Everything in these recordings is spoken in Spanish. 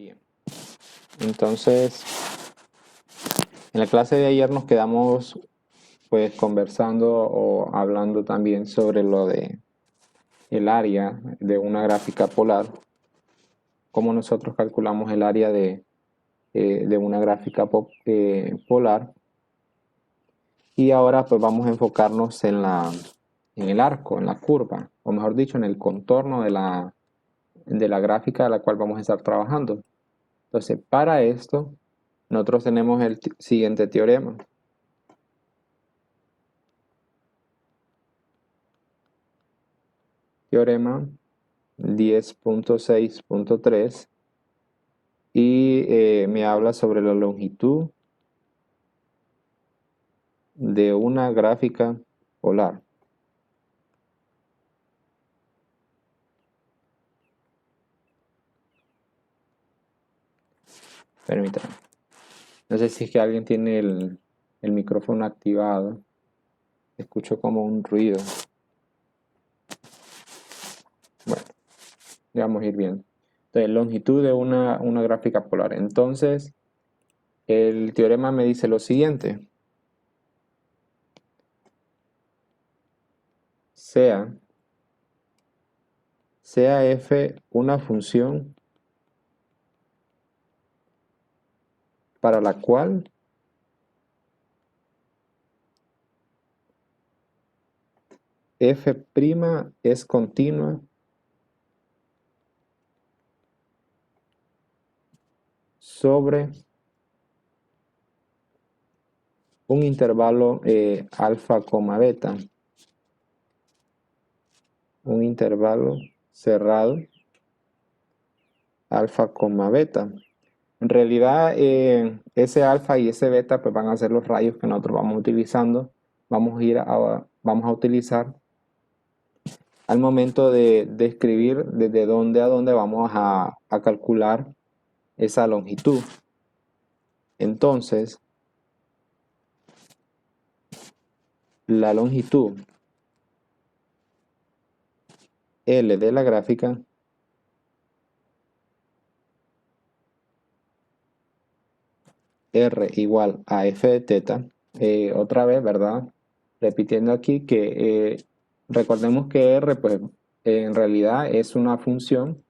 Bien, entonces en la clase de ayer nos quedamos pues conversando o hablando también sobre lo de el área de una gráfica polar, cómo nosotros calculamos el área de una gráfica polar. Y ahora pues vamos a enfocarnos en el arco, en la curva, o mejor dicho, en el contorno de la gráfica de la cual vamos a estar trabajando. Entonces, para esto, nosotros tenemos el siguiente teorema. Teorema 10.6.3 y me habla sobre la longitud de una gráfica polar. Permítanme. No sé si es que alguien tiene el micrófono activado. Escucho como un ruido. Bueno, ya vamos a ir viendo. Entonces, longitud de una gráfica polar. Entonces, el teorema me dice lo siguiente. Sea f una función para la cual f' es continua sobre un intervalo alfa, beta, un intervalo cerrado alfa, beta. En realidad ese alfa y ese beta pues van a ser los rayos que nosotros vamos utilizando, vamos a utilizar al momento de describir desde dónde a dónde vamos a calcular esa longitud. Entonces, la longitud L de la gráfica R igual a f de teta, otra vez, ¿verdad? Repitiendo aquí que recordemos que R pues en realidad es una función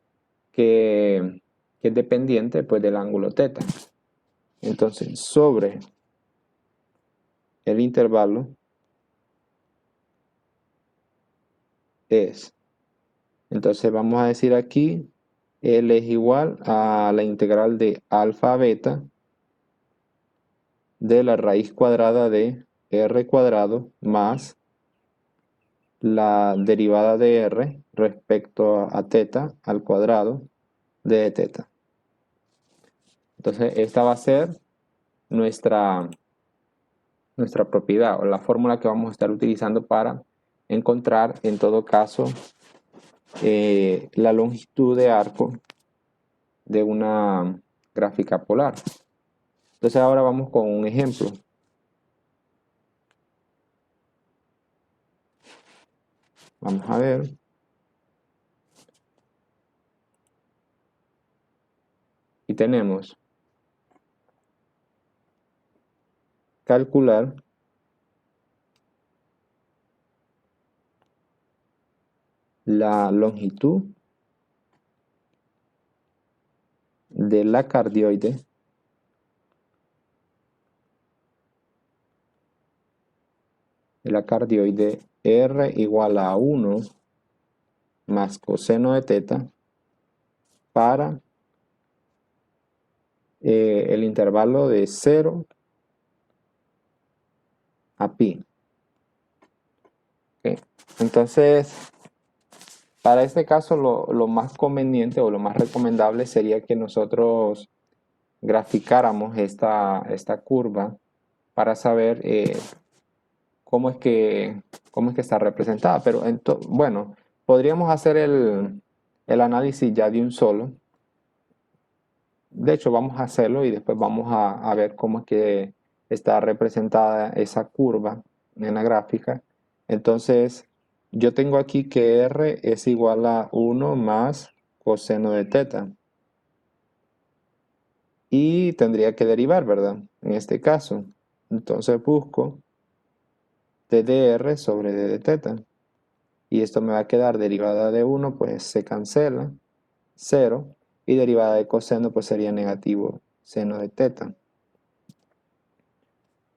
que es dependiente pues del ángulo teta. Entonces, sobre el intervalo es, entonces vamos a decir aquí, L es igual a la integral de alfa a beta de la raíz cuadrada de R cuadrado más la derivada de R respecto a teta al cuadrado de teta. Entonces, esta va a ser nuestra propiedad o la fórmula que vamos a estar utilizando para encontrar en todo caso la longitud de arco de una gráfica polar. Entonces ahora vamos con un ejemplo. Vamos a ver. Y tenemos calcular la longitud de la cardioide R igual a 1 más coseno de teta para el intervalo de 0 a pi. Okay. Entonces, para este caso lo más conveniente o lo más recomendable sería que nosotros graficáramos esta curva para saber cómo es que está representada. Pero bueno, podríamos hacer el análisis ya de un solo. De hecho, vamos a hacerlo y después vamos a ver cómo es que está representada esa curva en la gráfica. Entonces, yo tengo aquí que R es igual a 1 más coseno de teta. y tendría que derivar, ¿verdad? En este caso. Entonces busco d de r sobre d de teta. Y esto me va a quedar derivada de 1, pues se cancela, 0. Y derivada de coseno, pues sería negativo seno de teta.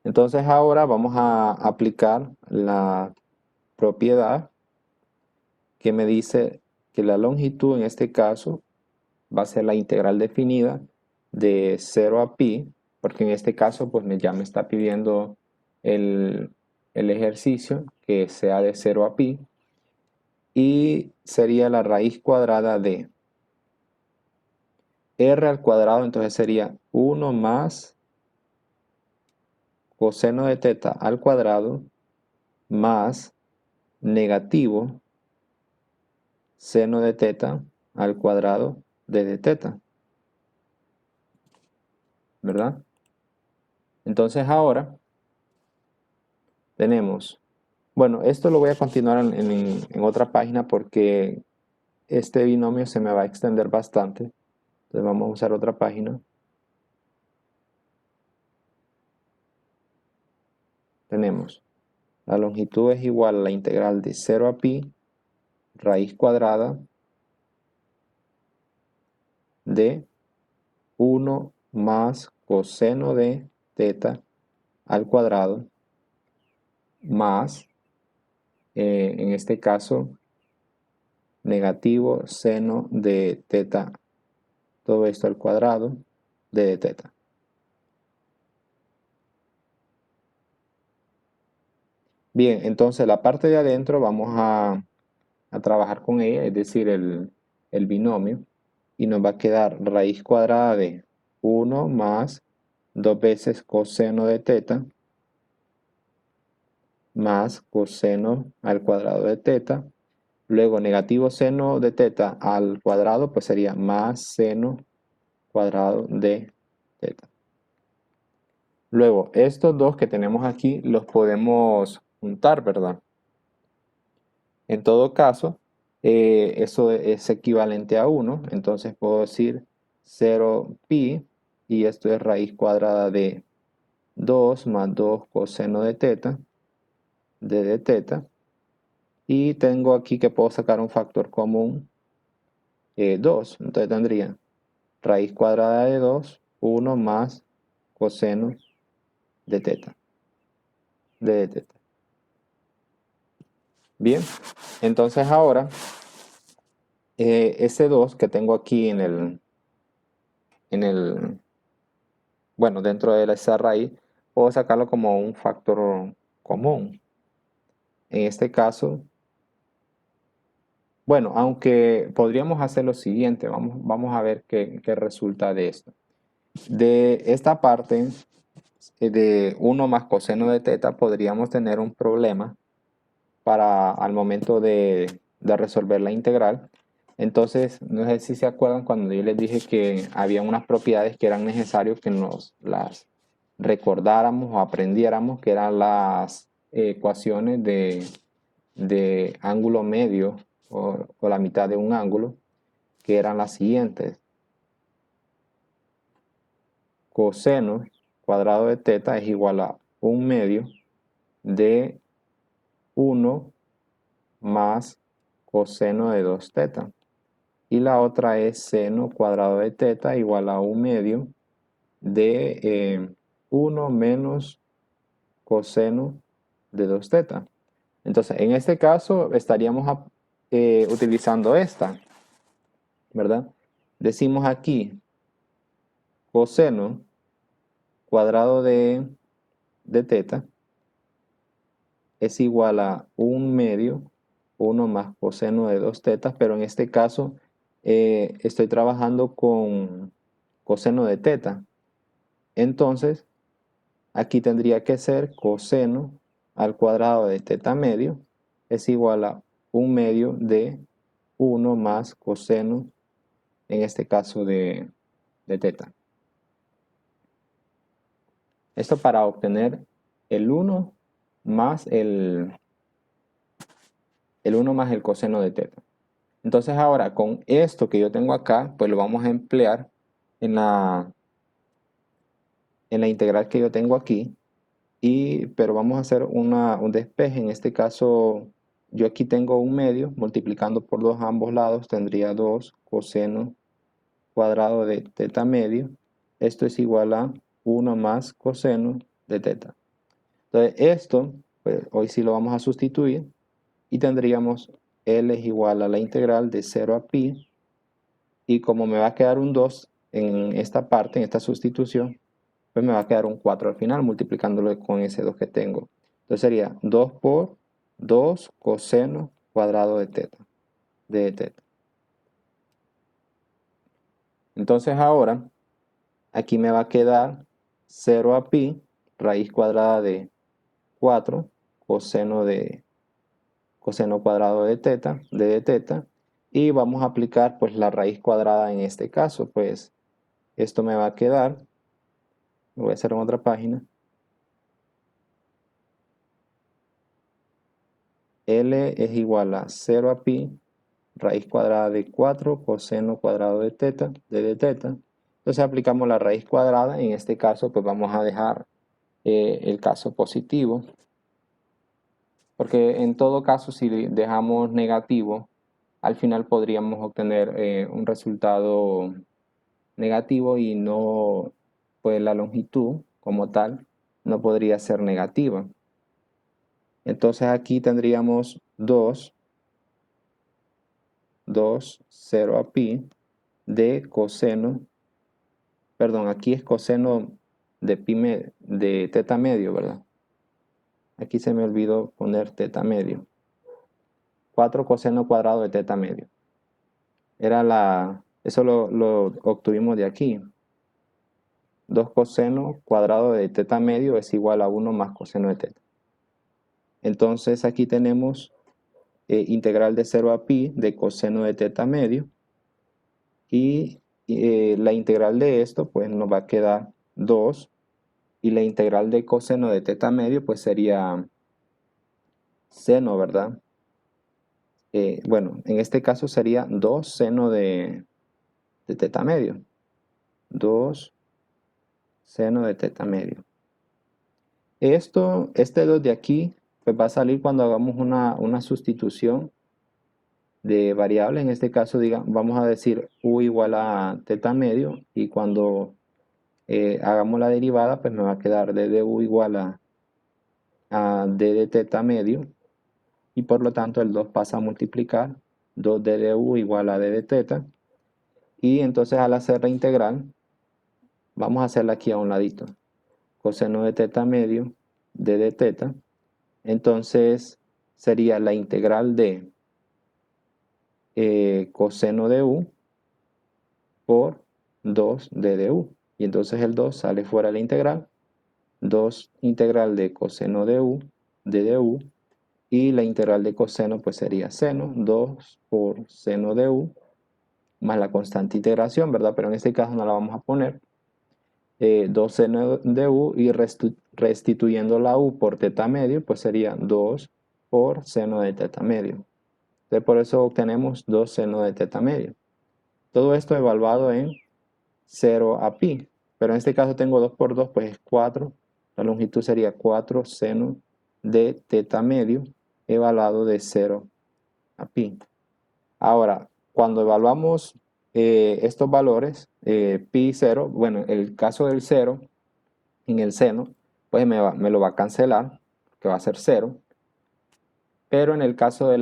Entonces ahora vamos a aplicar la propiedad que me dice que la longitud en este caso va a ser la integral definida de 0 a pi, porque en este caso pues ya me está pidiendo el, el ejercicio que sea de 0 a pi, y sería la raíz cuadrada de r al cuadrado, entonces sería 1 más coseno de teta al cuadrado más negativo seno de teta al cuadrado de teta, ¿verdad? Entonces ahora tenemos, bueno, esto lo voy a continuar en otra página porque este binomio se me va a extender bastante. Entonces vamos a usar otra página. Tenemos, la longitud es igual a la integral de 0 a pi, raíz cuadrada de 1 más coseno de teta al cuadrado más, en este caso, negativo seno de teta, todo esto al cuadrado de teta. Bien, entonces la parte de adentro vamos a trabajar con ella, es decir, el binomio, y nos va a quedar raíz cuadrada de 1 más 2 veces coseno de teta más coseno al cuadrado de teta. Luego negativo seno de teta al cuadrado, pues sería más seno cuadrado de teta. Luego, estos dos que tenemos aquí los podemos juntar, ¿verdad? En todo caso, eso es equivalente a 1, entonces puedo decir 0 pi, y esto es raíz cuadrada de 2 más 2 coseno de teta, de teta, y tengo aquí que puedo sacar un factor común, 2, entonces tendría raíz cuadrada de 2, 1 más coseno de teta, de teta. Bien, entonces ahora, ese 2 que tengo aquí en el, bueno, dentro de esa raíz, puedo sacarlo como un factor común. En este caso, bueno, aunque podríamos hacer lo siguiente, vamos a ver qué resulta de esto. De esta parte, de 1 más coseno de teta, podríamos tener un problema para al momento de resolver la integral. Entonces, no sé si se acuerdan cuando yo les dije que había unas propiedades que eran necesarias que nos las recordáramos o aprendiéramos, que eran las ecuaciones de ángulo medio o la mitad de un ángulo, que eran las siguientes. Coseno cuadrado de teta es igual a 1/2 de 1 más coseno de 2 teta. Y la otra es seno cuadrado de teta igual a 1/2 de 1 menos coseno de 2 teta. Entonces, en este caso estaríamos utilizando esta, ¿verdad? Decimos aquí coseno cuadrado de teta es igual a 1/2, 1 más coseno de 2 tetas, pero en este caso estoy trabajando con coseno de teta. Entonces, aquí tendría que ser coseno al cuadrado de teta medio es igual a 1/2 de 1 más coseno, en este caso de teta. Esto para obtener el 1 más el 1 más el coseno de teta. Entonces ahora con esto que yo tengo acá, pues lo vamos a emplear en la en la integral que yo tengo aquí, pero vamos a hacer un despeje. En este caso, yo aquí tengo un medio, multiplicando por 2 a ambos lados, tendría 2 coseno cuadrado de teta medio. Esto es igual a 1 más coseno de teta. Entonces, esto, pues, hoy sí lo vamos a sustituir y tendríamos L es igual a la integral de 0 a pi. Y como me va a quedar un 2 en esta parte, en esta sustitución, pues me va a quedar un 4 al final, multiplicándolo con ese 2 que tengo. Entonces sería 2 por 2 coseno cuadrado de teta. Entonces ahora, aquí me va a quedar 0 a pi, raíz cuadrada de 4, coseno cuadrado de teta, y vamos a aplicar pues la raíz cuadrada en este caso, pues esto me va a quedar, lo voy a hacer en otra página, L es igual a 0 a pi, raíz cuadrada de 4 coseno cuadrado de teta, de teta. Entonces aplicamos la raíz cuadrada, en este caso pues vamos a dejar el caso positivo, porque en todo caso si dejamos negativo, al final podríamos obtener un resultado negativo y no, pues la longitud como tal no podría ser negativa. Entonces aquí tendríamos 2, 0 a pi de coseno, perdón, aquí es coseno de teta medio, ¿verdad? Aquí se me olvidó poner teta medio. 4 coseno cuadrado de teta medio. Eso lo obtuvimos de aquí. 2 coseno cuadrado de teta medio es igual a 1 más coseno de teta. Entonces aquí tenemos integral de 0 a pi de coseno de teta medio. Y la integral de esto pues nos va a quedar 2. Y la integral de coseno de teta medio pues sería seno, ¿verdad? Bueno, en este caso sería 2 seno de teta medio. 2 seno de teta medio. Este 2 de aquí, pues va a salir cuando hagamos una sustitución de variable. En este caso, vamos a decir u igual a teta medio. Y cuando hagamos la derivada, pues me va a quedar d de u igual a d de teta medio. Y por lo tanto el 2 pasa a multiplicar 2d de u igual a d de teta. Y entonces al hacer la integral, vamos a hacerla aquí a un ladito. Coseno de teta medio, d de teta. Entonces sería la integral de coseno de u por 2d de u. Y entonces el 2 sale fuera de la integral. 2 integral de coseno de u, d de u. Y la integral de coseno pues sería seno, 2 por seno de u, más la constante integración, ¿verdad? Pero en este caso no la vamos a poner. 2 seno de u y restituyendo la u por teta medio, pues sería 2 por seno de teta medio. Entonces por eso obtenemos 2 seno de teta medio. Todo esto evaluado en 0 a pi. Pero en este caso tengo 2 por 2, pues es 4. La longitud sería 4 seno de teta medio evaluado de 0 a pi. Ahora, cuando evaluamos estos valores, pi 0, bueno, el caso del 0 en el seno, pues me lo va a cancelar, que va a ser 0. Pero en el caso de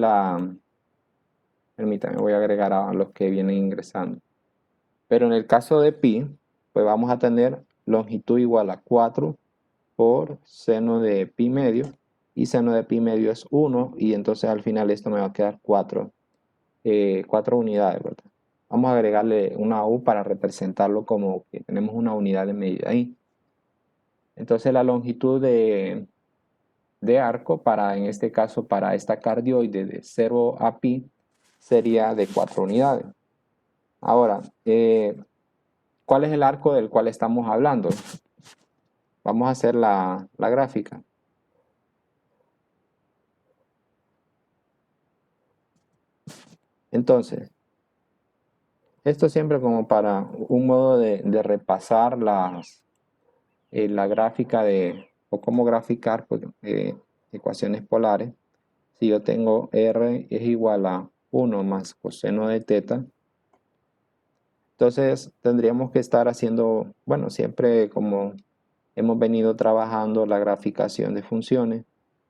permítanme, voy a agregar a los que vienen ingresando. Pero en el caso de pi, pues vamos a tener longitud igual a 4 por seno de pi medio. Y seno de pi medio es 1. Y entonces al final esto me va a quedar 4 unidades, ¿verdad? Vamos a agregarle una u para representarlo como que tenemos una unidad de medida ahí. Entonces la longitud de arco en este caso, para esta cardioide de 0 a pi, sería de 4 unidades. Ahora, ¿cuál es el arco del cual estamos hablando? Vamos a hacer la gráfica. Entonces, esto siempre como para un modo de repasar la gráfica o cómo graficar pues, ecuaciones polares. Si yo tengo R es igual a 1 más coseno de teta, entonces tendríamos que estar haciendo, bueno, siempre como hemos venido trabajando la graficación de funciones,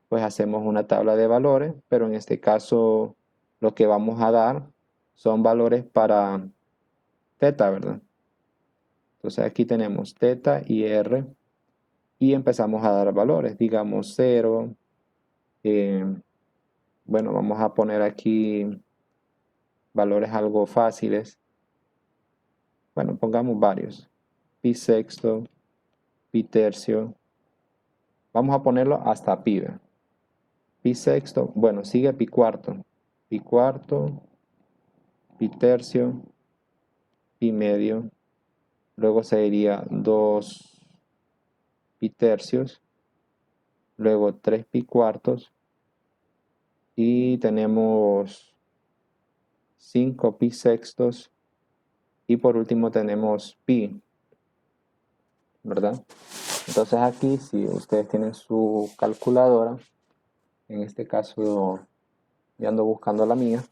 pues hacemos una tabla de valores, pero en este caso lo que vamos a dar son valores para teta, ¿verdad? Entonces aquí tenemos teta y R y empezamos a dar valores, digamos 0, bueno, vamos a poner aquí valores algo fáciles, bueno, pongamos varios, pi sexto, pi tercio, vamos a ponerlo hasta pi, ¿verdad? Pi sexto, bueno, sigue pi cuarto, pi tercio, pi medio, luego sería 2 pi tercios, luego 3 pi cuartos y tenemos 5 pi sextos y por último tenemos pi, ¿verdad? Entonces aquí si ustedes tienen su calculadora, en este caso yo ando buscando la mía,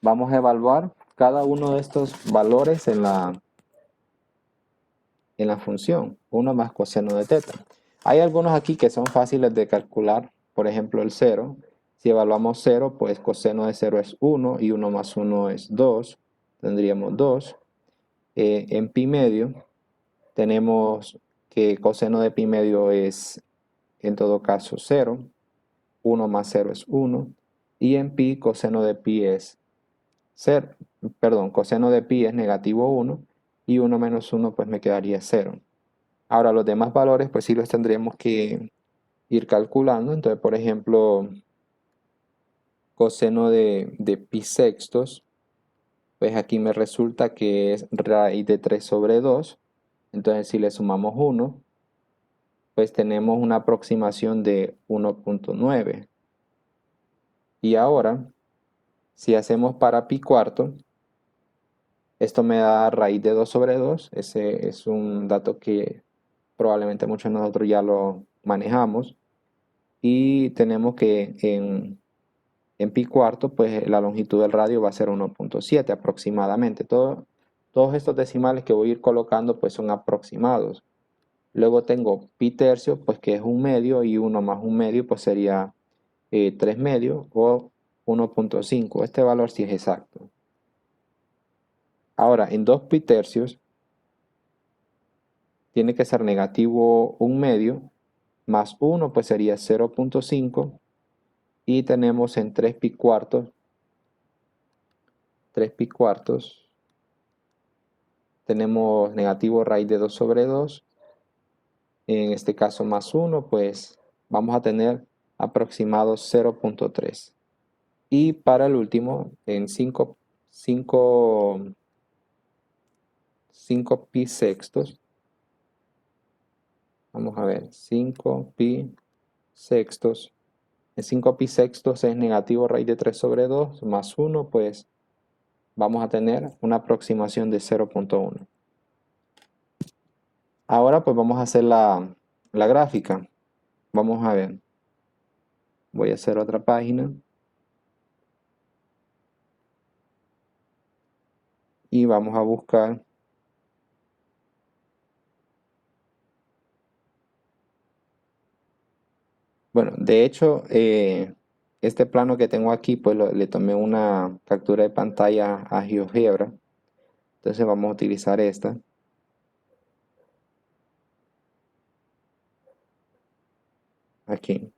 vamos a evaluar cada uno de estos valores en la función, 1 más coseno de teta. Hay algunos aquí que son fáciles de calcular, por ejemplo el 0. Si evaluamos 0, pues coseno de 0 es 1 y 1 más 1 es 2, tendríamos 2. En pi medio tenemos que coseno de pi medio es en todo caso 0, 1 más 0 es 1, y en pi coseno de pi es 0, perdón, coseno de pi es negativo 1 y 1 menos 1 pues me quedaría 0. Ahora los demás valores pues sí los tendríamos que ir calculando. Entonces por ejemplo coseno de pi sextos, pues aquí me resulta que es raíz de 3 sobre 2. Entonces si le sumamos 1, pues tenemos una aproximación de 1.9. Y ahora si hacemos para pi cuarto, esto me da raíz de 2 sobre 2. Ese es un dato que probablemente muchos de nosotros ya lo manejamos. Y tenemos que en pi cuarto, pues la longitud del radio va a ser 1.7 aproximadamente. Todos estos decimales que voy a ir colocando, pues son aproximados. Luego tengo pi tercio, pues que es un medio, y 1 más un medio, pues sería 3 medios o 1.5. Este valor sí es exacto. Ahora, en 2 pi tercios, tiene que ser negativo un medio, más 1, pues sería 0.5. Y tenemos en 3 pi cuartos, tenemos negativo raíz de 2 sobre 2, en este caso más 1, pues vamos a tener aproximado 0.3. Y para el último, en 5 pi sextos, vamos a ver, 5 pi sextos, en 5 pi sextos es negativo raíz de 3 sobre 2, más 1, pues vamos a tener una aproximación de 0.1. Ahora pues vamos a hacer la gráfica. Vamos a ver. Voy a hacer otra página. Y vamos a buscar. Bueno, de hecho, este plano que tengo aquí, pues le tomé una captura de pantalla a GeoGebra. Entonces vamos a utilizar esta. Aquí.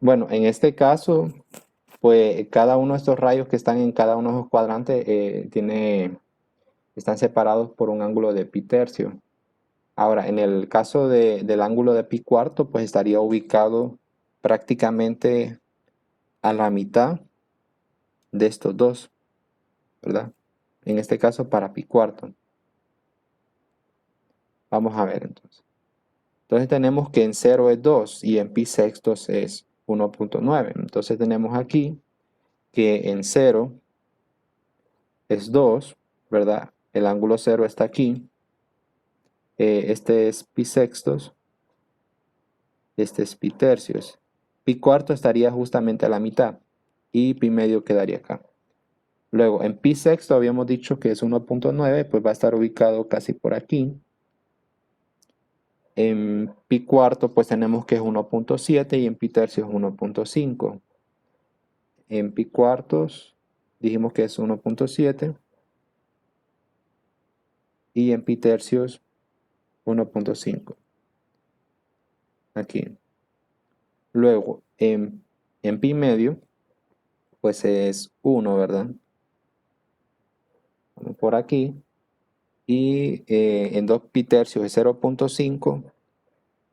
Bueno, en este caso, pues cada uno de estos rayos que están en cada uno de los cuadrantes están separados por un ángulo de pi tercio. Ahora, en el caso del ángulo de pi cuarto, pues estaría ubicado prácticamente a la mitad de estos dos, ¿verdad? En este caso para pi cuarto. Vamos a ver entonces. Entonces tenemos que en 0 es 2 y en pi sextos es 1.9. Entonces tenemos aquí que en 0 es 2, ¿verdad? el ángulo 0 está aquí, este es pi sextos, este es pi tercios. Pi cuarto estaría justamente a la mitad y pi medio quedaría acá. Luego, en pi sexto habíamos dicho que es 1.9, pues va a estar ubicado casi por aquí. En pi cuarto, pues tenemos que es 1.7 y en pi tercios 1.5. En pi cuartos dijimos que es 1.7 y en pi tercios 1.5. Aquí. Luego, en pi medio, pues es 1, ¿verdad? Vamos por aquí. Y en 2 pi tercios es 0.5.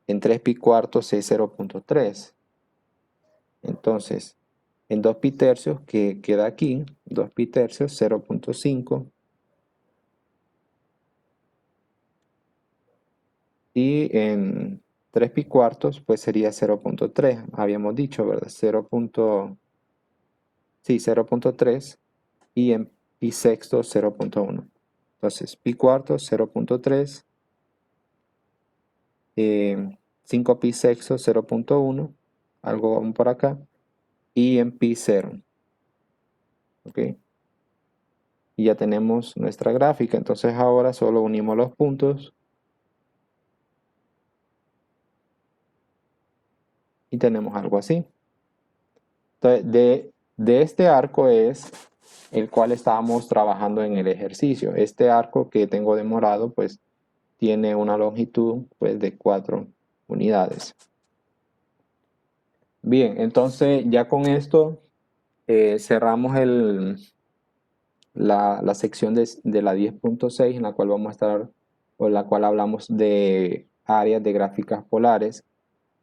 En 3 pi cuartos es 0.3. Entonces, en 2 pi tercios, que queda aquí, 2 pi tercios, 0.5. Y en 3 pi cuartos, pues sería 0.3. Habíamos dicho, ¿verdad? 0.3. Y en pi sexto, 0.1. Entonces, pi cuartos, 0.3. 5 pi sexto, 0.1. Algo aún por acá. Y en pi 0. ¿Ok? Y ya tenemos nuestra gráfica. Entonces ahora solo unimos los puntos y tenemos algo así. Entonces, de este arco es el cual estábamos trabajando en el ejercicio. Este arco que tengo de morado, pues tiene una longitud pues, de 4 unidades. Bien, entonces ya con esto cerramos la sección de la 10.6 en la cual vamos a estar, o en la cual hablamos de áreas de gráficas polares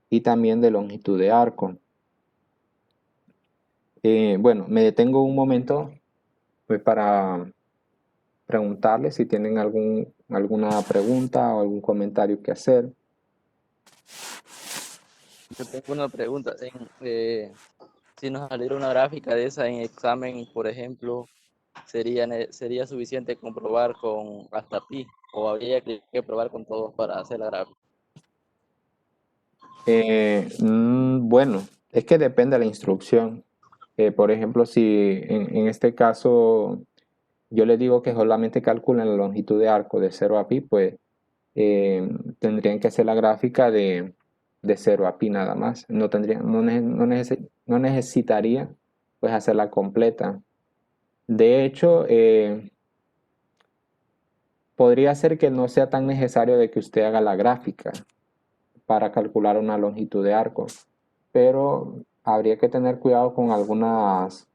y también de longitud de arco. Bueno, me detengo un momento pues, para preguntarles si tienen alguna pregunta o algún comentario que hacer. Yo tengo una pregunta. Si nos saliera una gráfica de esa en examen, por ejemplo, ¿sería suficiente comprobar con hasta pi o habría que probar con todos para hacer la gráfica? Bueno, es que depende de la instrucción. Por ejemplo, si en este caso yo les digo que solamente calculen la longitud de arco de 0 a pi, pues tendrían que hacer la gráfica de 0 a pi nada más. No necesitaría pues hacerla completa. De hecho, podría ser que no sea tan necesario de que usted haga la gráfica para calcular una longitud de arco, pero habría que tener cuidado con algunos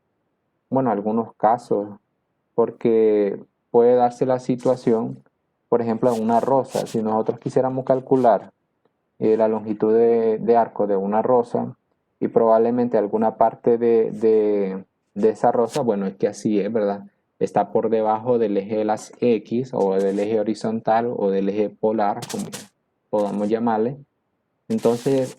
casos, porque puede darse la situación, por ejemplo, en una rosa, si nosotros quisiéramos calcular la longitud de arco de una rosa y probablemente alguna parte de esa rosa, bueno, es que así es, ¿verdad? Está por debajo del eje de las X o del eje horizontal o del eje polar, como podamos llamarle. Entonces,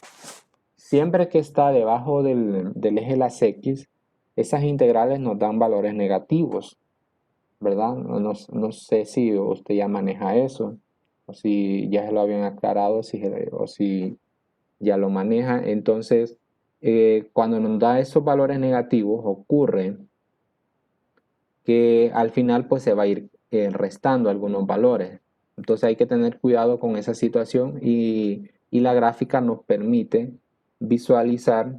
siempre que está debajo del eje de las X, esas integrales nos dan valores negativos, ¿verdad? No sé si usted ya maneja eso, o si ya se lo habían aclarado, o si ya lo maneja. Entonces, cuando nos da esos valores negativos, ocurre que al final pues se va a ir restando algunos valores. Entonces hay que tener cuidado con esa situación y la gráfica nos permite visualizar,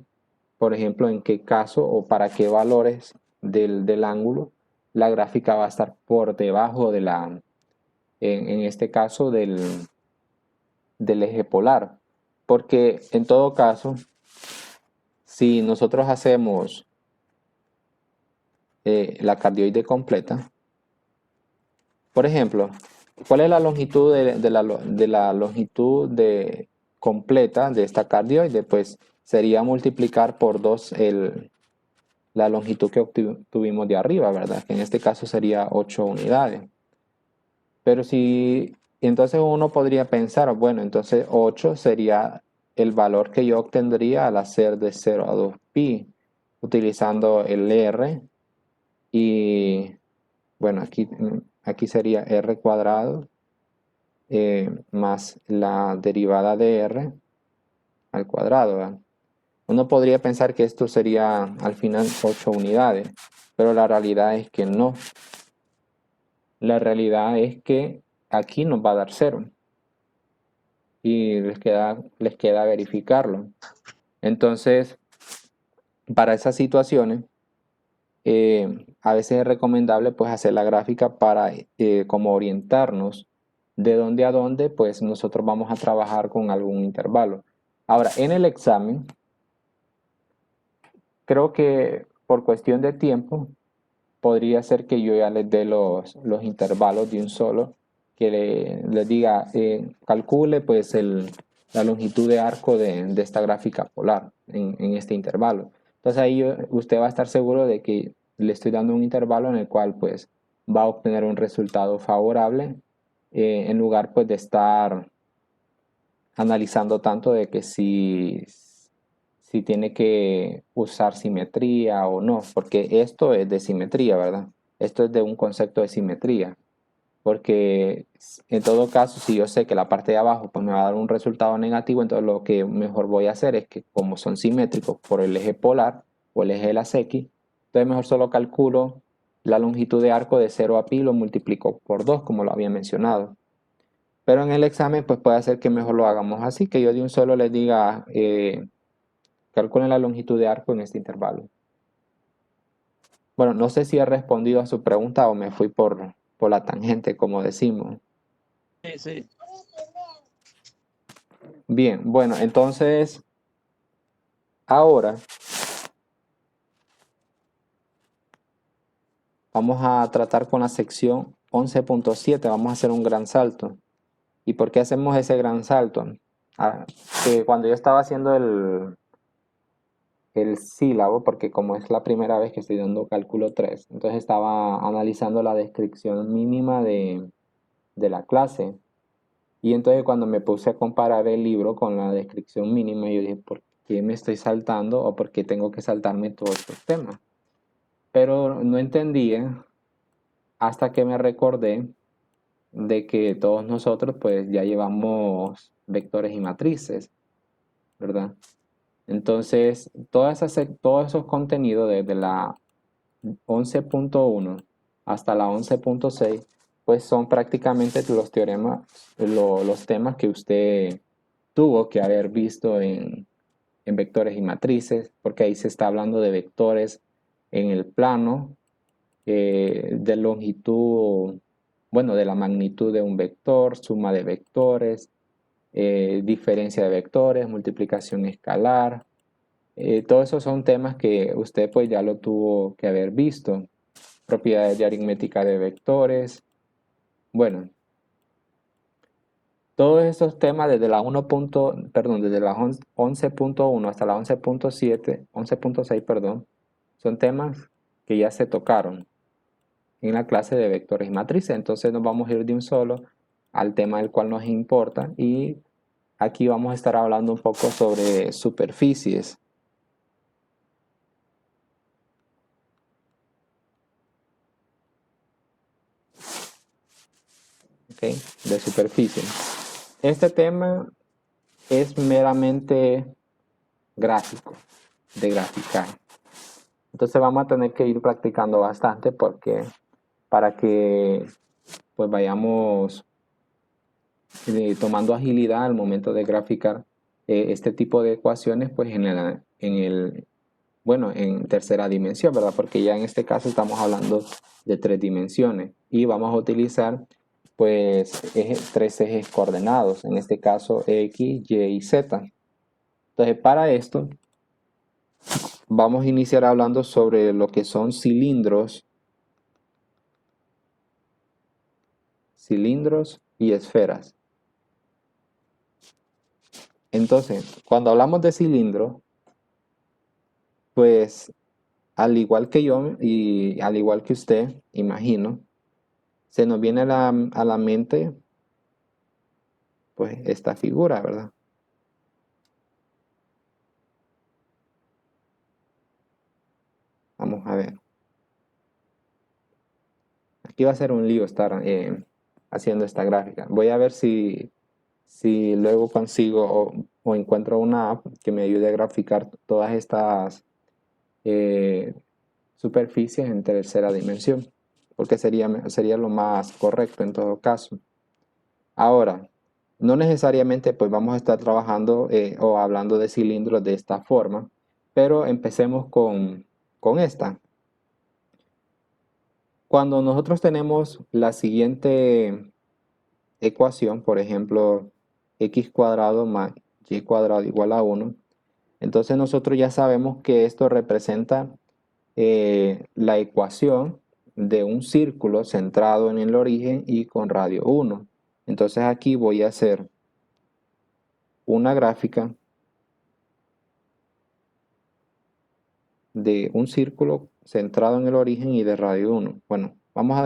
por ejemplo, en qué caso o para qué valores del ángulo la gráfica va a estar por debajo en este caso, del eje polar. Porque en todo caso, si nosotros hacemos la cardioide completa, por ejemplo, ¿cuál es la longitud de la longitud completa de esta cardioide? Pues sería multiplicar por 2 la longitud que obtuvimos de arriba, ¿verdad? Que en este caso sería 8 unidades. Pero si, entonces uno podría pensar, bueno, entonces 8 sería el valor que yo obtendría al hacer de 0 a 2 pi, utilizando el R y bueno, aquí sería r cuadrado más la derivada de r al cuadrado, ¿verdad? Uno podría pensar que esto sería al final 8 unidades, pero la realidad es que no. La realidad es que aquí nos va a dar 0 y les queda verificarlo. Entonces, para esas situaciones, a veces es recomendable pues hacer la gráfica para como orientarnos de dónde a dónde pues nosotros vamos a trabajar con algún intervalo. Ahora, en el examen, creo que por cuestión de tiempo, podría ser que yo ya les dé los intervalos de un solo, que les diga, calcule pues la longitud de arco de esta gráfica polar en este intervalo. Entonces ahí usted va a estar seguro de que le estoy dando un intervalo en el cual pues va a obtener un resultado favorable en lugar pues de estar analizando tanto de que si tiene que usar simetría o no, porque esto es de simetría, ¿verdad? Esto es de un concepto de simetría, porque en todo caso, si yo sé que la parte de abajo pues me va a dar un resultado negativo, entonces lo que mejor voy a hacer es que como son simétricos por el eje polar o el eje de las X, entonces mejor solo calculo la longitud de arco de 0 a pi, lo multiplico por 2 como lo había mencionado. Pero en el examen, pues puede ser que mejor lo hagamos así, que yo de un solo les diga, calculen la longitud de arco en este intervalo. Bueno, no sé si he respondido a su pregunta o me fui por la tangente, como decimos. Sí, sí. Bien, bueno, entonces, ahora vamos a tratar con la sección 11.7, vamos a hacer un gran salto. ¿Y por qué hacemos ese gran salto? Que cuando yo estaba haciendo el sílabo, porque como es la primera vez que estoy dando cálculo 3, entonces estaba analizando la descripción mínima de la clase. Y entonces cuando me puse a comparar el libro con la descripción mínima, yo dije, ¿por qué me estoy saltando o por qué tengo que saltarme todos estos temas? Pero no entendía hasta que me recordé de que todos nosotros pues ya llevamos vectores y matrices, ¿verdad? Entonces, todos esos contenidos desde la 11.1 hasta la 11.6, pues son prácticamente los teoremas, los temas que usted tuvo que haber visto en vectores y matrices, porque ahí se está hablando de vectores en el plano, de longitud, bueno, de la magnitud de un vector, suma de vectores, diferencia de vectores, multiplicación escalar. Todos esos son temas que usted pues ya lo tuvo que haber visto. Propiedades de aritmética de vectores. Bueno, todos estos temas desde la 1. Perdón, desde la 11.1 hasta la 11.7, 11.6, perdón, son temas que ya se tocaron en la clase de vectores y matrices. Entonces nos vamos a ir de un solo al tema del cual nos importa y aquí vamos a estar hablando un poco sobre superficies. ¿Okay? De superficie. Este tema es meramente gráfico, de graficar. Entonces vamos a tener que ir practicando bastante porque para que pues vayamos tomando agilidad al momento de graficar este tipo de ecuaciones pues bueno, en tercera dimensión, ¿verdad? Porque ya en este caso estamos hablando de 3 dimensiones y vamos a utilizar pues 3 ejes coordenados, en este caso X, Y y Z. Entonces para esto vamos a iniciar hablando sobre lo que son cilindros y esferas. Entonces, cuando hablamos de cilindro, pues al igual que yo y al igual que usted, imagino, se nos viene a la mente pues esta figura, ¿verdad? Vamos a ver. aquí va a ser un lío estar haciendo esta gráfica. Voy a ver si luego consigo o encuentro una app que me ayude a graficar todas estas superficies en tercera dimensión, porque sería lo más correcto en todo caso. Ahora, no necesariamente pues vamos a estar trabajando o hablando de cilindros de esta forma, pero empecemos con esta. Cuando nosotros tenemos la siguiente ecuación, por ejemplo, x cuadrado más y cuadrado igual a 1, entonces nosotros ya sabemos que esto representa la ecuación de un círculo centrado en el origen y con radio 1. Entonces aquí voy a hacer una gráfica de un círculo centrado en el origen y de radio 1. Bueno, vamos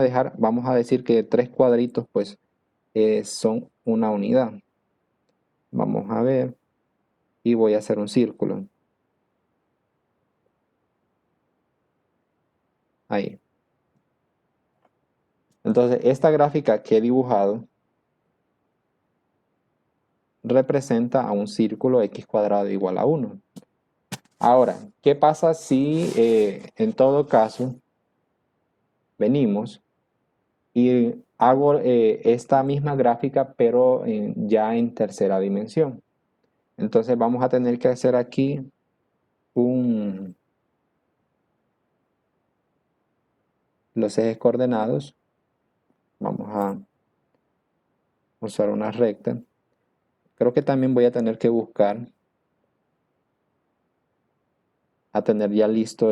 a decir que tres cuadritos pues son una unidad. Vamos a ver y voy a hacer un círculo. Ahí. Entonces, esta gráfica que he dibujado representa a un círculo x cuadrado igual a 1. Ahora, ¿qué pasa si en todo caso venimos y hago esta misma gráfica pero ya en tercera dimensión? Entonces vamos a tener que hacer aquí los ejes coordenados. Vamos a usar una recta. Creo que también voy a tener que buscar a tener ya listo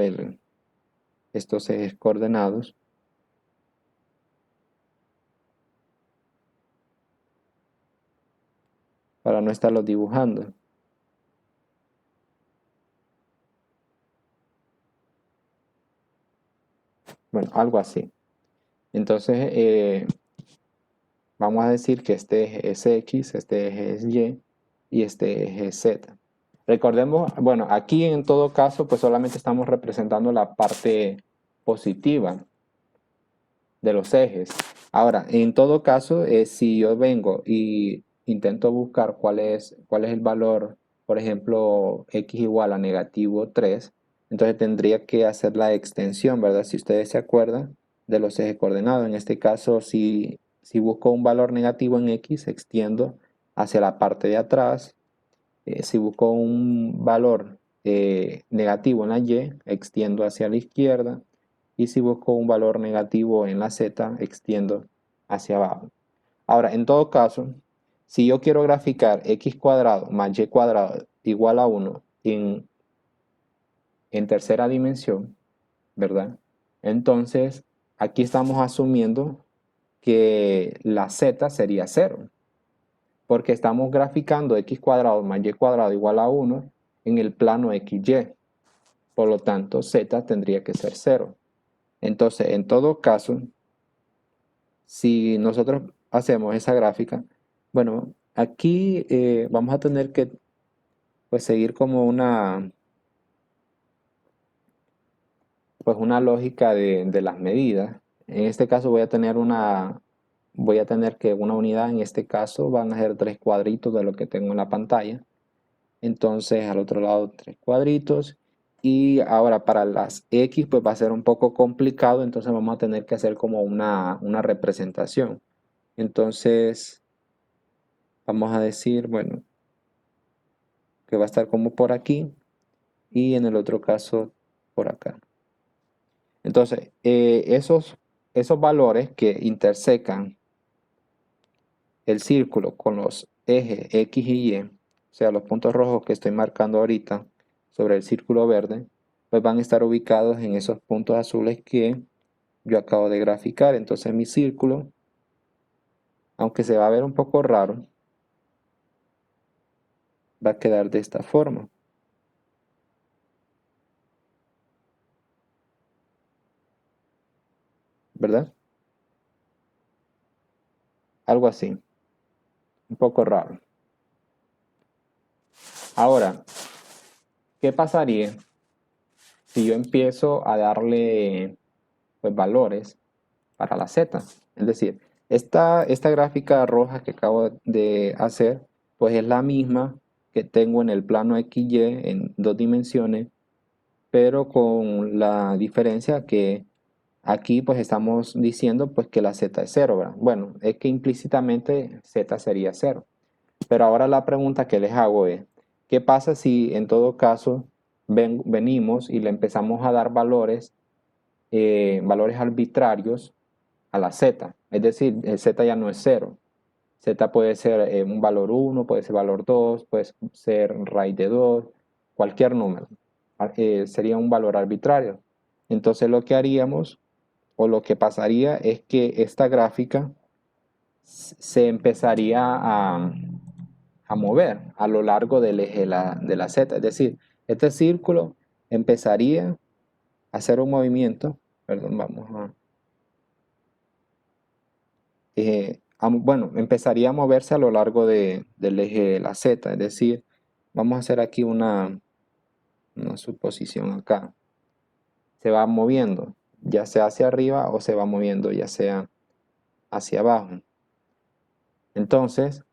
estos ejes coordenados. Para no estarlos dibujando. Bueno, algo así. Entonces, vamos a decir que este eje es X, este eje es Y y este eje es Z. Recordemos, bueno, aquí en todo caso, pues solamente estamos representando la parte positiva de los ejes. Ahora, en todo caso, si yo vengo y intento buscar cuál es el valor, por ejemplo, x igual a -3, entonces tendría que hacer la extensión, ¿verdad? Si ustedes se acuerdan de los ejes coordenados. En este caso, si busco un valor negativo en x, extiendo hacia la parte de atrás. Si busco un valor negativo en la y, extiendo hacia la izquierda. Y si busco un valor negativo en la z, extiendo hacia abajo. Ahora, en todo caso, si yo quiero graficar x cuadrado más y cuadrado igual a 1 en tercera dimensión, ¿verdad? Entonces, aquí estamos asumiendo que la z sería 0, porque estamos graficando x cuadrado más y cuadrado igual a 1 en el plano XY. Por lo tanto, z tendría que ser 0. Entonces, en todo caso, si nosotros hacemos esa gráfica, bueno, aquí vamos a tener que pues, seguir como pues, una lógica de las medidas. En este caso voy a tener que una unidad, en este caso van a ser tres cuadritos de lo que tengo en la pantalla. Entonces al otro lado tres cuadritos. Y ahora para las X pues va a ser un poco complicado, entonces vamos a tener que hacer como una representación. Entonces vamos a decir, bueno, que va a estar como por aquí y en el otro caso por acá. Entonces esos valores que intersecan el círculo con los ejes X y Y, o sea, los puntos rojos que estoy marcando ahorita sobre el círculo verde, pues van a estar ubicados en esos puntos azules que yo acabo de graficar. Entonces mi círculo, aunque se va a ver un poco raro, va a quedar de esta forma. ¿Verdad? Algo así. Un poco raro. Ahora, ¿qué pasaría si yo empiezo a darle pues, valores para la z. Es decir, esta gráfica roja que acabo de hacer, pues es la misma que tengo en el plano XY en 2 dimensiones, pero con la diferencia que aquí pues estamos diciendo pues que la z es 0, ¿verdad? Bueno, es que implícitamente z sería 0. Pero ahora la pregunta que les hago es, ¿qué pasa si en todo caso venimos y le empezamos a dar valores arbitrarios a la z? Es decir, el z ya no es 0. Z puede ser un valor 1, puede ser valor 2, puede ser raíz de 2, cualquier número. Sería un valor arbitrario. Entonces lo que haríamos o lo que pasaría es que esta gráfica se empezaría a mover a lo largo del eje de la Z. Es decir, este círculo empezaría a hacer un movimiento. Perdón, bueno, empezaría a moverse a lo largo del eje de la Z. Es decir, vamos a hacer aquí una suposición acá. Se va moviendo, ya sea hacia arriba o se va moviendo, ya sea hacia abajo. Entonces,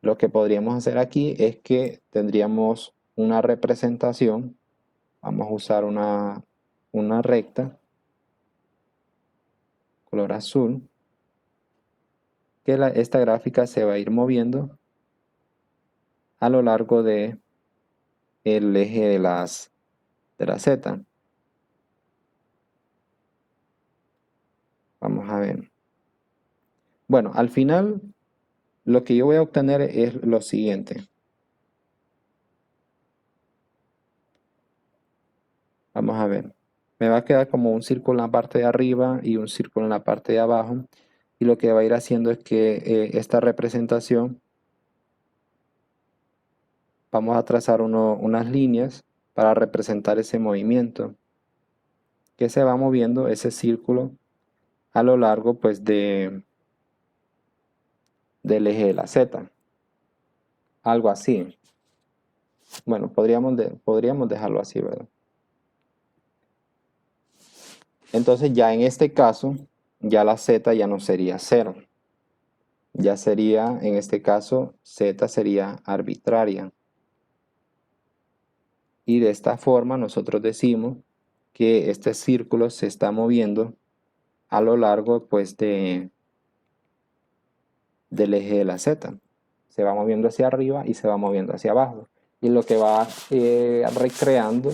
lo que podríamos hacer aquí es que tendríamos una representación. Vamos a usar una recta, color azul, que esta gráfica se va a ir moviendo a lo largo del eje de la Z. Vamos a ver. Bueno, al final lo que yo voy a obtener es lo siguiente. Vamos a ver. Me va a quedar como un círculo en la parte de arriba y un círculo en la parte de abajo. Y lo que va a ir haciendo es que esta representación, vamos a trazar unas líneas para representar ese movimiento que se va moviendo ese círculo a lo largo pues del eje de la Z. Algo así. Bueno, podríamos dejarlo así, ¿verdad? Entonces ya en este caso, ya la Z ya no sería 0. Ya sería, en este caso, Z sería arbitraria. Y de esta forma nosotros decimos que este círculo se está moviendo a lo largo pues del eje de la Z. Se va moviendo hacia arriba y se va moviendo hacia abajo. Y lo que va recreando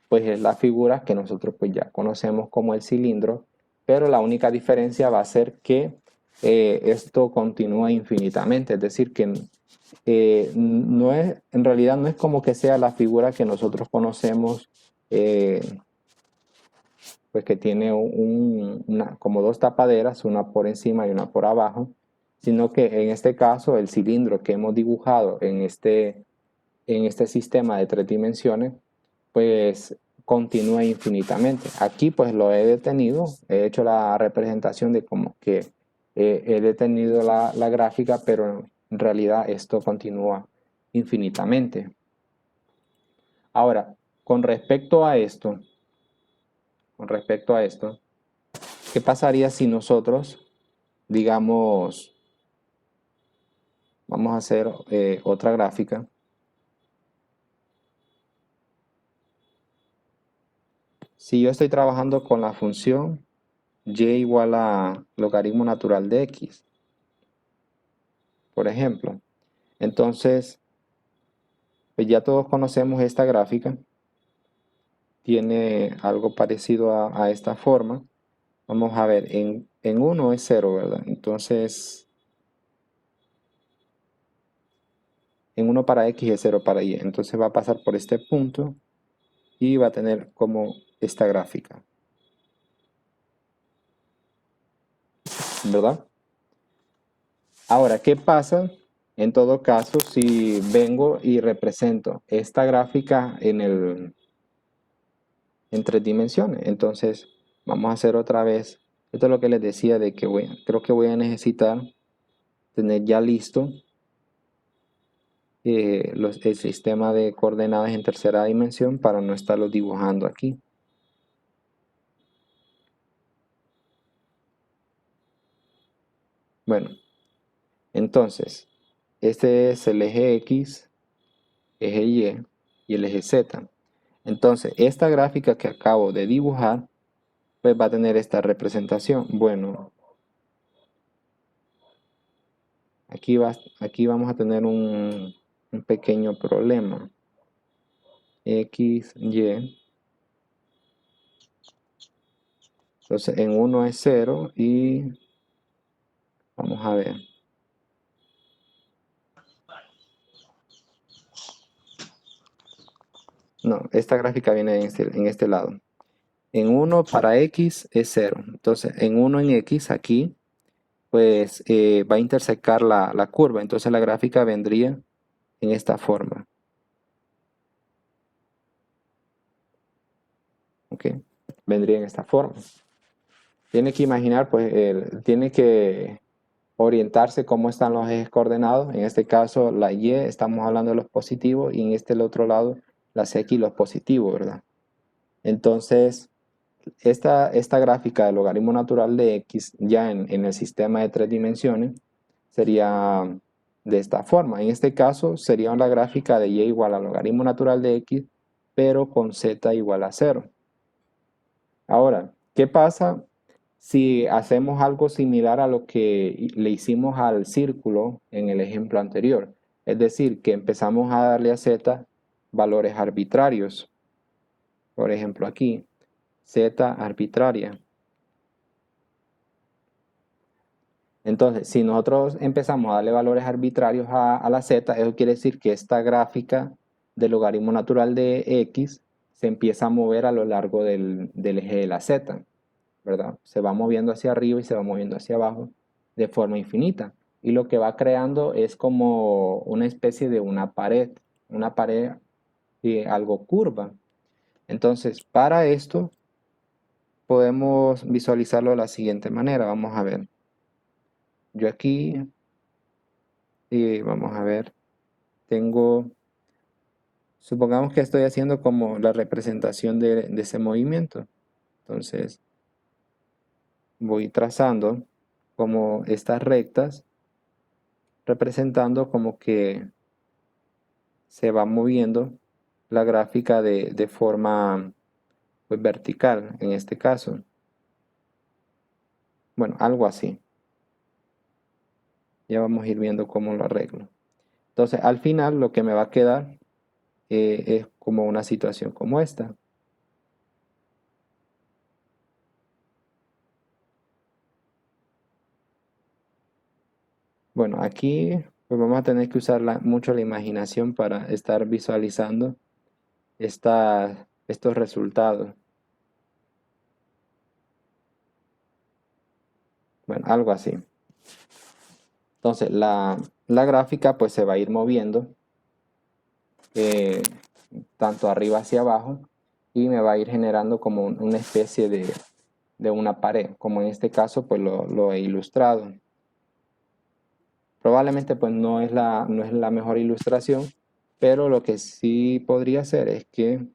pues es la figura que nosotros pues ya conocemos como el cilindro, pero la única diferencia va a ser que esto continúa infinitamente, es decir, que en realidad no es como que sea la figura que nosotros conocemos, pues que tiene como dos tapaderas, una por encima y una por abajo, sino que en este caso el cilindro que hemos dibujado en este sistema de 3 dimensiones, pues continúa infinitamente. Aquí pues lo he detenido, he hecho la representación de como que he detenido la gráfica, pero en realidad esto continúa infinitamente. Ahora, con respecto a esto, ¿qué pasaría si nosotros, digamos, vamos a hacer otra gráfica? Si yo estoy trabajando con la función y igual a logaritmo natural de x, por ejemplo, entonces, pues ya todos conocemos esta gráfica, tiene algo parecido a esta forma. Vamos a ver, en 1 es 0, ¿verdad? Entonces, en 1 para x es 0 para y. Entonces va a pasar por este punto y va a tener como esta gráfica, ¿verdad? Ahora, ¿qué pasa en todo caso si vengo y represento esta gráfica en 3 dimensiones? Entonces, vamos a hacer otra vez. Esto es lo que les decía de que creo que voy a necesitar tener ya listo el sistema de coordenadas en tercera dimensión para no estarlo dibujando aquí. Bueno, entonces, este es el eje X, eje y el eje Z. Entonces, esta gráfica que acabo de dibujar, pues va a tener esta representación. Bueno, aquí vamos a tener un pequeño problema. X, Y. Entonces, en uno es 0 y vamos a ver. No, esta gráfica viene en este lado. En 1 para X es 0. Entonces, en 1 en X aquí, pues va a intersecar la curva. Entonces, la gráfica vendría en esta forma. ¿Ok? Vendría en esta forma. Tiene que imaginar, pues, tiene que orientarse cómo están los ejes coordenados. En este caso, la Y, estamos hablando de los positivos, y en el otro lado, las X, los positivos, ¿verdad? Entonces, esta gráfica del logaritmo natural de X, ya en el sistema de 3 dimensiones, sería de esta forma. En este caso, sería una gráfica de Y igual al logaritmo natural de X, pero con Z igual a 0. Ahora, ¿qué pasa si hacemos algo similar a lo que le hicimos al círculo en el ejemplo anterior? Es decir, que empezamos a darle a Z valores arbitrarios. Por ejemplo, aquí, Z arbitraria. Entonces, si nosotros empezamos a darle valores arbitrarios a la Z, eso quiere decir que esta gráfica del logaritmo natural de X se empieza a mover a lo largo del eje de la Z. ¿Verdad? Se va moviendo hacia arriba y se va moviendo hacia abajo de forma infinita. Y lo que va creando es como una especie de una pared algo curva. Entonces, para esto podemos visualizarlo de la siguiente manera. Vamos a ver. Yo aquí, y vamos a ver, supongamos que estoy haciendo como la representación de ese movimiento. Entonces, voy trazando como estas rectas representando como que se va moviendo la gráfica de forma pues, vertical en este caso. Bueno, algo así. Ya vamos a ir viendo cómo lo arreglo. Entonces, al final lo que me va a quedar es como una situación como esta. Bueno, aquí pues vamos a tener que usar mucho la imaginación para estar visualizando estos resultados. Bueno, algo así. Entonces, la gráfica pues se va a ir moviendo tanto arriba hacia abajo y me va a ir generando como una especie de una pared, como en este caso pues lo he ilustrado. Probablemente pues no es la mejor ilustración, pero lo que sí podría hacer es que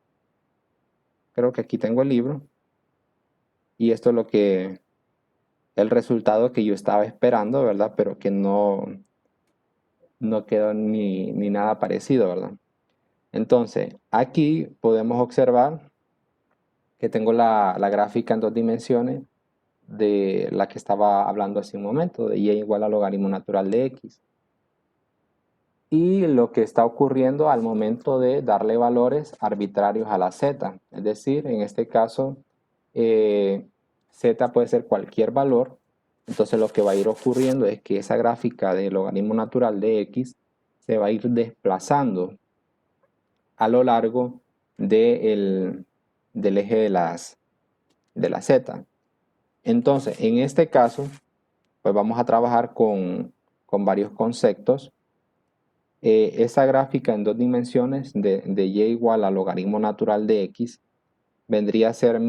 creo que aquí tengo el libro y esto es el resultado que yo estaba esperando, ¿verdad? Pero que no quedó ni nada parecido, ¿verdad? Entonces, aquí podemos observar que tengo la gráfica en 2 dimensiones de la que estaba hablando hace un momento, de y igual al logaritmo natural de x. Y lo que está ocurriendo al momento de darle valores arbitrarios a la z. Es decir, en este caso, z puede ser cualquier valor. Entonces lo que va a ir ocurriendo es que esa gráfica del logaritmo natural de x se va a ir desplazando a lo largo del eje de la z. Entonces, en este caso, pues vamos a trabajar con varios conceptos. Esa gráfica en 2 dimensiones de y igual al logaritmo natural de x vendría a ser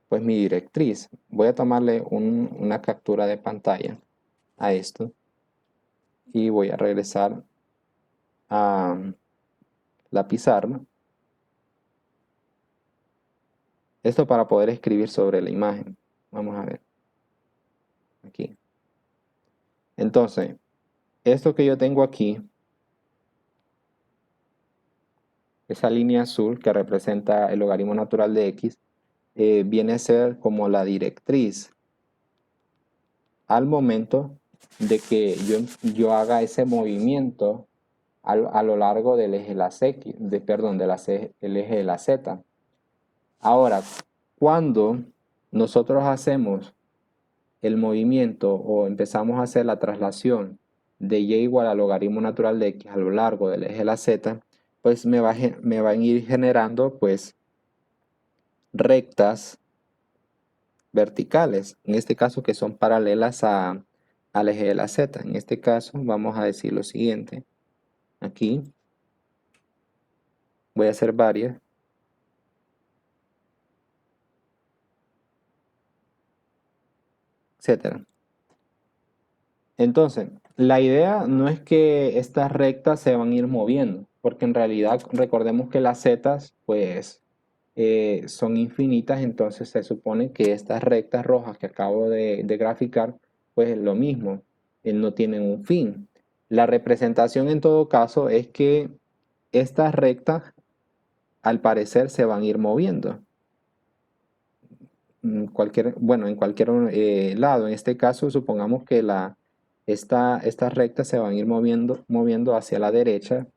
pues mi directriz. Voy a tomarle una captura de pantalla a esto y voy a regresar a la pizarra. Esto para poder escribir sobre la imagen. Vamos a ver. aquí. Entonces, esto que yo tengo aquí, esa línea azul que representa el logaritmo natural de x, viene a ser como la directriz al momento de que yo haga ese movimiento a lo largo del eje de las X, el eje de la Z. Ahora, cuando nosotros hacemos el movimiento o empezamos a hacer la traslación de y igual al logaritmo natural de x a lo largo del eje de la z, pues me van a ir generando pues rectas verticales, en este caso que son paralelas al eje de la z. En este caso vamos a decir lo siguiente, aquí voy a hacer varias, etcétera. Entonces, la idea no es que estas rectas se van a ir moviendo, porque en realidad recordemos que las zetas pues son infinitas, entonces se supone que estas rectas rojas que acabo de graficar pues es lo mismo, no tienen un fin. La representación en todo caso es que estas rectas al parecer se van a ir moviendo. Bueno, en cualquier lado. En este caso, supongamos que estas rectas se van a ir moviendo hacia la derecha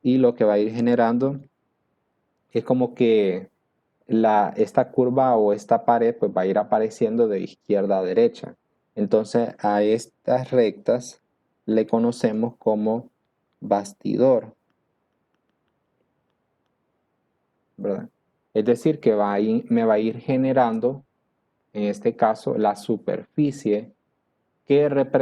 y lo que va a ir generando es como que esta curva o esta pared pues va a ir apareciendo de izquierda a derecha. Entonces a estas rectas le conocemos como bastidor, ¿verdad? Es decir, que me va a ir generando, en este caso, la superficie que representa